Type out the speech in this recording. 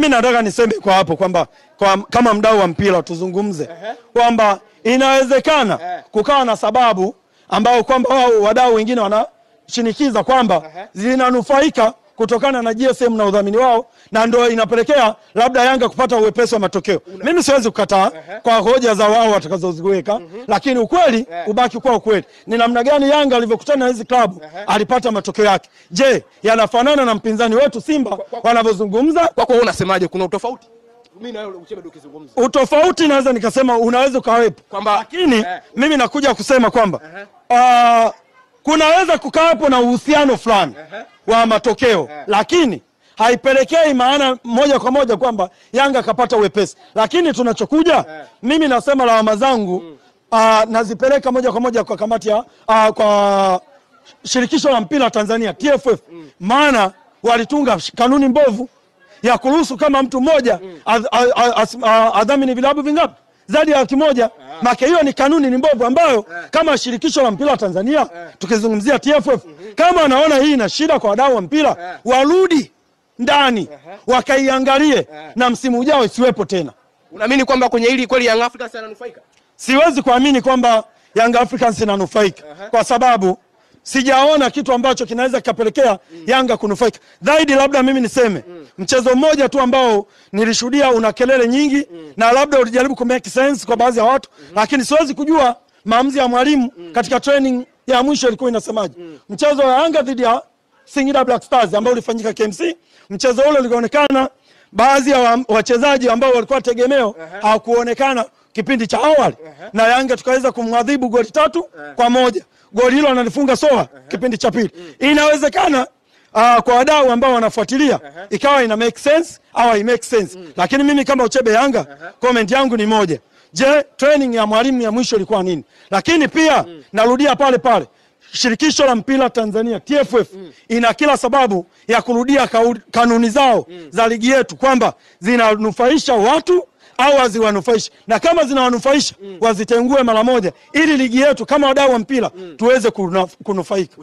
Mimi nataka niseme kwa hapo kwamba kama mdau wa mpira tuzungumze kwamba inawezekana kukawa na sababu ambao kwamba wao wadau wengine wanashinikiza kwamba zinanufaika kutokana na GSM na udhamini wao, na ndio inapelekea labda Yanga kupata uwepesi wa matokeo. Mimi siwezi kukataa kwa hoja za wao watakazoziweka, lakini ukweli ubaki kwa ukweli. Ni namna gani Yanga alivyokutana na hizi klabu alipata matokeo yake? Je, yanafanana na mpinzani wetu Simba wanavyozungumza? Kwa kuwa unasemaje, kuna utofauti? Mimi na uchebe ukizungumza. Utofauti naweza nikasema unaweza ukawepo kwamba, lakini mimi nakuja kusema kwamba kunaweza kukawepo na uhusiano fulani wa matokeo, lakini haipelekei maana moja kwa moja kwamba Yanga kapata uwepesi. Lakini tunachokuja, mimi nasema lawama zangu nazipeleka moja kwa moja kwa kamati ya kwa shirikisho la mpira Tanzania TFF, maana walitunga kanuni mbovu ya kuruhusu kama mtu mmoja adhamini vilabu vingapi zaidi ya 100. Maka hiyo ni kanuni ni mbovu ambayo kama shirikisho la mpira Tanzania tukizungumzia TFF kama wanaona hii ina shida kwa wadau wa mpira, warudi ndani wakaiangalie na msimu ujao isiwepo tena. Unaamini kwamba kwenye hili kweli Young Africans ananufaika? Siwezi kuamini kwamba Young Africans inanufaika kwa sababu sijaona kitu ambacho kinaweza kikapelekea Yanga kunufaika. Zaidi labda mimi niseme mchezo mmoja tu ambao nilishuhudia una kelele nyingi na labda ulijaribu ku make sense kwa baadhi ya watu, lakini siwezi kujua maamuzi ya mwalimu katika training ya mwisho ilikuwa inasemaje. Mchezo wa Yanga dhidi ya Singida Black Stars ambao ulifanyika KMC, mchezo ule ulionekana baadhi ya wachezaji ambao walikuwa tegemeo hawakuonekana kipindi cha awali, na Yanga tukaweza kumwadhibu goli 3-1. Goli hilo analifunga Soa kipindi cha pili. Inawezekana kwa wadau ambao wanafuatilia ikawa ina make sense au hai make sense, lakini mimi kama uchebe Yanga comment yangu ni moja. Je, training ya mwalimu ya mwisho ilikuwa nini? Lakini pia narudia pale pale, shirikisho la mpira Tanzania TFF ina kila sababu ya kurudia kanuni zao za ligi yetu kwamba zinanufaisha watu au haziwanufaishi, na kama zinawanufaisha wazitengue mara moja ili ligi yetu kama wadau wa mpira tuweze kunufaika.